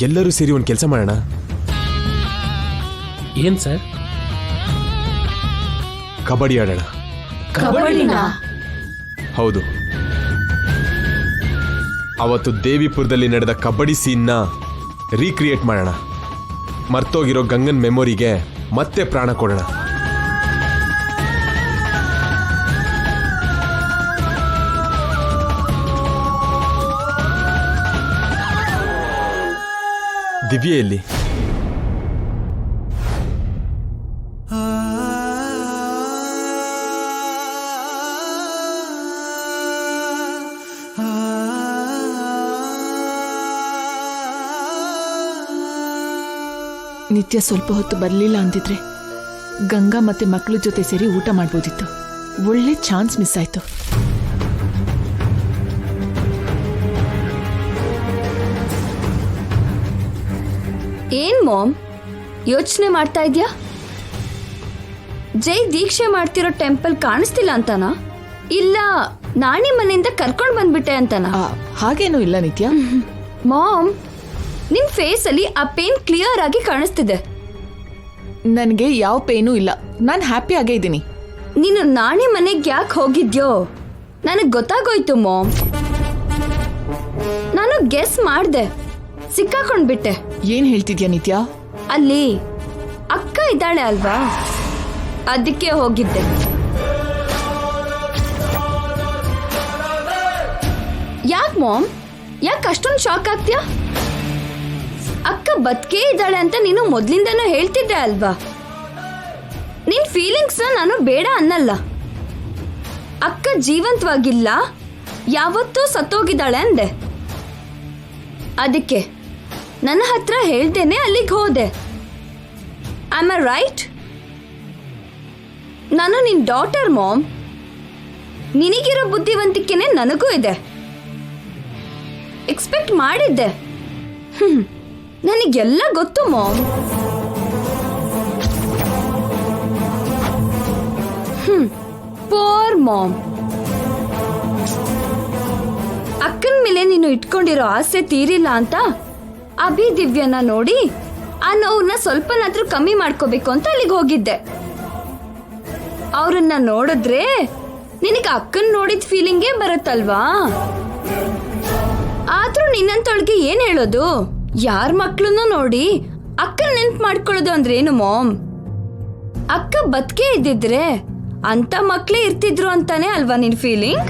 ಎಲ್ಲರೂ ಸೇರಿ ಒಂದು ಕೆಲಸ ಮಾಡೋಣ. ಏನ್ ಸರ್? ಕಬಡ್ಡಿ ಆಡೋಣ. ಕಬಡ್ಡಿನಾ? ಹೌದು. ಅವತ್ತು ದೇವಿಪುರದಲ್ಲಿ ನಡೆದ ಕಬಡ್ಡಿ ಸೀನ್ನ ರೀಕ್ರಿಯೇಟ್ ಮಾಡೋಣ. ಮರ್ತೋಗಿರೋ ಗಂಗನ್ ಮೆಮೊರಿಗೆ ಮತ್ತೆ ಪ್ರಾಣ ಕೊಡೋಣ. ದಿವ್ಯ ಎಲ್ಲಿ? ನಿತ್ಯ ಸ್ವಲ್ಪ ಹೊತ್ತು ಬರಲಿಲ್ಲ ಅಂದಿದ್ರೆ ಗಂಗಾ ಮತ್ತೆ ಮಕ್ಕಳ ಜೊತೆ ಸೇರಿ ಊಟ ಮಾಡ್ಬೋದಿತ್ತು. ಒಳ್ಳೆ ಚಾನ್ಸ್ ಮಿಸ್ ಆಯ್ತು. ಏನ್ ಮಾಮ್ ಯೋಚನೆ ಮಾಡ್ತಾ ಇದ್ಯಾ? ಜೈ ದೀಕ್ಷೆ ಮಾಡ್ತಿರೋ ಟೆಂಪಲ್ ಕಾಣಿಸ್ತಿಲ್ಲ ಅಂತನಾ, ಇಲ್ಲ ನಾಣಿ ಮನೆಯಿಂದ ಕರ್ಕೊಂಡ್ ಬಂದ್ಬಿಟ್ಟೆ ಅಂತನಾ? ಹಾಗೇನೂ ಇಲ್ಲ ನಿತ್ಯ. ಮಾಮ್, ನಿನ್ ಫೇಸ್ ಅಲ್ಲಿ ಆ ಪೇನ್ ಕ್ಲಿಯರ್ ಆಗಿ ಕಾಣಿಸ್ತಿದೆ. ನನಗೆ ಯಾವ ಪೇನೂ ಇಲ್ಲ, ನಾನು ಹ್ಯಾಪಿ ಆಗೇ ಇದ್ದೀನಿ. ನೀನು ನಾಣಿ ಮನೆಗೆ ಯಾಕೆ ಹೋಗಿದ್ಯೋ ನನಗ್ ಗೊತ್ತಾಗೋಯ್ತು ಮಾಮ್. ನಾನು ಗೆಸ್ ಮಾಡ್ದೆ, ಸಿಕ್ಕಾಕೊಂಡ್ಬಿಟ್ಟೆ. ಏನ್ ಹೇಳ್ತಿದ್ಯಾ ನಿತ್ಯ? ಅಲ್ಲಿ ಅಕ್ಕ ಇದ್ದಾಳೆ ಅಲ್ವಾ, ಅದಕ್ಕೆ ಹೋಗಿದ್ದೆ. ಯಾಕೆ ಮಾಮ್, ಯಾಕೆ ಅಷ್ಟೊಂದು ಶಾಕ್ ಆಗ್ತೀಯಾ? ಅಕ್ಕ ಬದುಕೇ ಇದ್ದಾಳೆ ಅಂತ ನೀನು ಮೊದ್ಲಿಂದನೂ ಹೇಳ್ತಿದ್ದೆ ಅಲ್ವಾ. ನಿನ್ ಫೀಲಿಂಗ್ಸ್ ನಾನು ಬೇಡ ಅನ್ನಲ್ಲ. ಅಕ್ಕ ಜೀವಂತವಾಗಿಲ್ಲ, ಯಾವತ್ತೂ ಸತ್ತೋಗಿದ್ದಾಳೆ ಅಂದೆ. ಅದಕ್ಕೆ ನನ್ನ ಹತ್ರ ಹೇಳ್ದೇನೆ ಅಲ್ಲಿಗೆ ಹೋದೆ. Am I right? ನಾನು ನಿನ್ ಡಾಟರ್ ಮಾಮ್. ನಿನಗಿರೋ ಬುದ್ಧಿವಂತಿಕೆನೆ ನನಗೂ ಇದೆ. ಎಕ್ಸ್ಪೆಕ್ಟ್ ಮಾಡಿದ್ದೆ. ನನಗೆಲ್ಲ ಗೊತ್ತು ಮಾಮ್. Four ma'am. ಅಕ್ಕನ ಮೇಲೆ ನೀನು ಇಟ್ಕೊಂಡಿರೋ ಆಸೆ ತೀರಿಲ್ಲ ಅಂತ ಅಭಿ ದಿವ್ಯನ ನೋಡಿ ಆ ನೋವನ್ನ ಸ್ವಲ್ಪನಾದ್ರೂ ಕಮ್ಮಿ ಮಾಡ್ಕೋಬೇಕು ಅಂತ ಅಲ್ಲಿಗೆ ಹೋಗಿದ್ದೆ. ಅವ್ರನ್ನ ನೋಡಿದ್ರೆ ನಿನಗೆ ಅಕ್ಕನ್ ನೋಡಿದ ಫೀಲಿಂಗೇ ಬರುತ್ತಲ್ವಾ. ಆದ್ರೂ ನಿನ್ನಂತೊಳಗೆ ಏನ್ ಹೇಳೋದು? ಯಾರ ಮಕ್ಳನ್ನು ನೋಡಿ ಅಕ್ಕನ್ ನೆನ್ಪು ಮಾಡ್ಕೊಳ್ಳೋದು ಅಂದ್ರೆ ಏನು ಮಾಮ್? ಅಕ್ಕ ಬದುಕೇ ಇದ್ದಿದ್ರೆ ಅಂತ ಮಕ್ಳೇ ಇರ್ತಿದ್ರು ಅಂತಾನೆ ಅಲ್ವಾ ನಿನ್ ಫೀಲಿಂಗ್?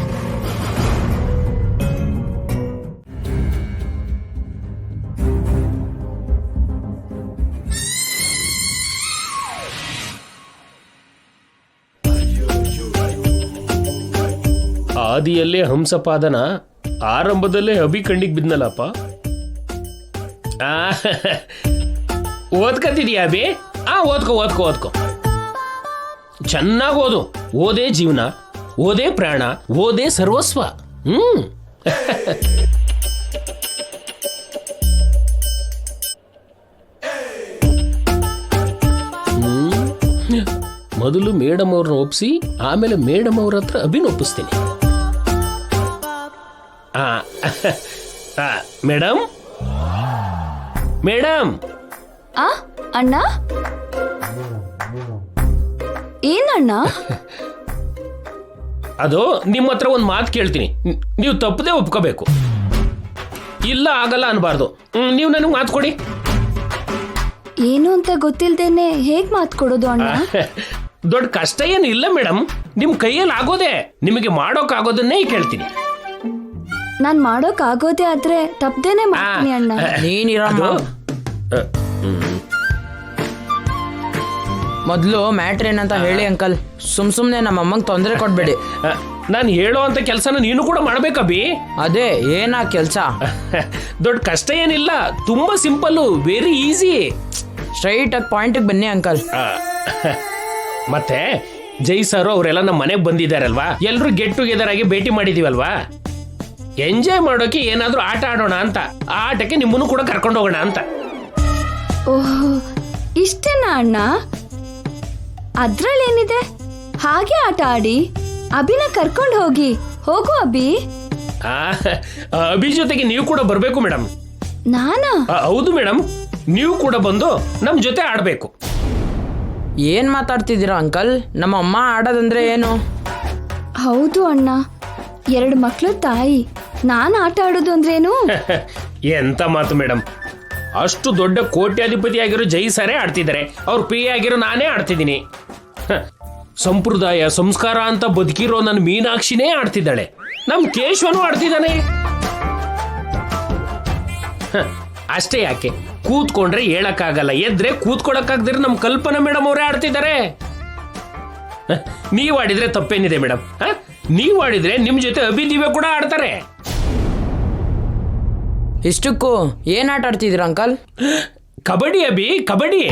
ಆದಿಯಲ್ಲೇ ಹಂಸಪಾದನ, ಆರಂಭದಲ್ಲೇ ಅಭಿ ಕಣ್ಣಿಗೆ ಬಿದ್ನಲ್ಲಪ್ಪ. ಓದ್ಕತಿದೀಯಾ ಅಭಿ? ಓದ್ಕೋ ಓದ್ಕೋ ಓದ್ಕೋ, ಚೆನ್ನಾಗಿ ಓದು. ಓದೇ ಜೀವನ, ಓದೇ ಪ್ರಾಣ, ಓದೇ ಸರ್ವಸ್ವ. ಮೊದಲು ಮೇಡಮ್ ಅವ್ರನ್ನ ಒಪ್ಪಿಸಿ ಆಮೇಲೆ ಮೇಡಮ್ ಅವ್ರ ಹತ್ರ ಅಭಿನ ಒಪ್ಪಿಸ್ತೀನಿ. Madam madam. ಅಣ್ಣ? ಏನಣ್ಣ? ಅದು ನಿಮ್ಮ ಹತ್ರ ಒಂದು ಮಾತು ಕೇಳ್ತೀನಿ, ನೀವು ತಪ್ಪದೆ ಒಪ್ಕೋಬೇಕು. ಇಲ್ಲ ಆಗಲ್ಲ ಅನ್ಬಾರ್ದು. ನೀವು ನನಗೆ ಮಾತು ಕೊಡಿ. ಏನು ಅಂತ ಗೊತ್ತಿಲ್ದೇನೆ ಹೇಗ್ ಮಾತು ಕೊಡೋದು ಅಣ್ಣ? ದೊಡ್ಡ ಕಷ್ಟ ಏನು ಇಲ್ಲ ಮೇಡಮ್, ನಿಮ್ ಕೈಯಲ್ಲಿ ಆಗೋದೇ. ನಿಮಗೆ ಮಾಡೋಕ್ ಆಗೋದನ್ನೇ ಕೇಳ್ತೀನಿ. ನಾನ್ ಮಾಡೋಕ್ ಆಗೋದೇ ಆದ್ರೆ ತಪ್ಪದೇನೆ ಮಾಡ್ತೀನಿ ಅಣ್ಣ. ಮೊದಲು ಮ್ಯಾಟ್ರ್ ಏನಂತ ಹೇಳಿ ಅಂಕಲ್. ಸುಮ್ನೆ ನಮ್ಮ ಅಮ್ಮಂಗೆ ತೊಂದರೆ ಕೊಡ್ಬೇಡಿ. ನಾನು ಹೇಳೋ ಅಂತ ಕೆಲಸನ ನೀನು ಕೂಡ ಮಾಡ್ಬೇಕಬ್ಬಿ. ಅದೇ ಏನಾ ಕೆಲಸ? ದೊಡ್ಡ ಕಷ್ಟ ಏನಿಲ್ಲ, ತುಂಬಾ ಸಿಂಪಲ್ಲು, ವೆರಿ ಈಸಿ. ಸ್ಟ್ರೈಟ್ ಆಗಿ ಪಾಯಿಂಟಿಗೆ ಬನ್ನಿ ಅಂಕಲ್. ಮತ್ತೆ ಜೈ ಸರ್ ಅವರೆಲ್ಲ ನಮ್ಮ ಮನೆಗೆ ಬಂದಿದ್ದಾರಲ್ವಾ, ಎಲ್ಲರೂ ಗೆಟ್ ಟುಗೆದರ್ ಆಗಿ ಭೇಟಿ ಮಾಡಿದೀವಲ್ವಾ. ಎಂಜಾಯ್ ಮಾಡೋಕೆ ಏನಾದ್ರೂ ಆಟ ಆಡೋಣ ಅಂತ, ಆ ಆಟಕ್ಕೆ ನಿಮ್ಮನ್ನು ಕೂಡ ಕರ್ಕೊಂಡು ಹೋಗೋಣ ಅಂತ. ಓಹ್, ಇಷ್ಟೇನಾ ಅಣ್ಣ? ಅದ್ರಲ್ಲೇನಿದೆ, ಹಾಗೆ ಆಟ ಆಡಿ ಅಭಿನ ಕರ್ಕೊಂಡು ಹೋಗು ಅಭಿ. ಅಭಿ ಜೊತೆಗೆ ನೀವು ಕೂಡ ಬರ್ಬೇಕು ಮೇಡಮ್. ನಾನಾ? ಹೌದು ಮೇಡಮ್, ನೀವು ಕೂಡ ಬಂದು ನಮ್ಮ ಜೊತೆ ಆಡಬೇಕು. ಏನ್ ಮಾತಾಡ್ತಿದ್ದೀರಾ ಅಂಕಲ್? ನಮ್ಮ ಅಮ್ಮ ಆಡೋದಂದ್ರೆ ಏನು? ಹೌದು ಅಣ್ಣ, 2 ಮಕ್ಳು ತಾಯಿ. ನಾನು ಆಟ ಆಡೋದು ಅಂದ್ರೇನು? ಎಂತ ಮಾತು ಮೇಡಮ್, ಅಷ್ಟು ದೊಡ್ಡ ಕೋಟ್ಯಾಧಿಪತಿ ಆಗಿರೋ ಜೈ ಸರೇ ಆಡ್ತಿದ್ದಾರೆ, ಅವ್ರ ಪಿ ಆಗಿರೋ ನಾನೇ ಆಡ್ತಿದ್ದೀನಿ. ಸಂಪ್ರದಾಯ ಸಂಸ್ಕಾರ ಅಂತ ಬದುಕಿರೋ ನನ್ನ ಮೀನಾಕ್ಷಿನೇ ಆಡ್ತಿದ್ದಾಳೆ, ನಮ್ ಕೇಶವನು ಆಡ್ತಿದ್ದಾನೆ. ಅಷ್ಟೇ ಯಾಕೆ, ಕೂತ್ಕೊಂಡ್ರೆ ಹೇಳಕ್ಕಾಗಲ್ಲ, ಎದ್ರೆ ಕೂತ್ಕೊಳಕ್ಕಾಗದಿರ ನಮ್ ಕಲ್ಪನಾ ಮೇಡಮ್ ಅವರೇ ಆಡ್ತಿದ್ದಾರೆ. ನೀವ್ ಆಡಿದ್ರೆ ತಪ್ಪೇನಿದೆ ಮೇಡಮ್? ನೀವ್ ಆಡಿದ್ರೆ ನಿಮ್ ಜೊತೆ ಅಭಿದಿವ್ಯ ಕೂಡ ಆಡ್ತಾರೆ. ಇಷ್ಟಕ್ಕೂ ಏನ್ ಆಟ ಆಡ್ತಿದ್ದೀರಾ ಅಂಕಲ್? ಕಬಡ್ಡಿ ಅಭಿ, ಕಬಡ್ಡಿ.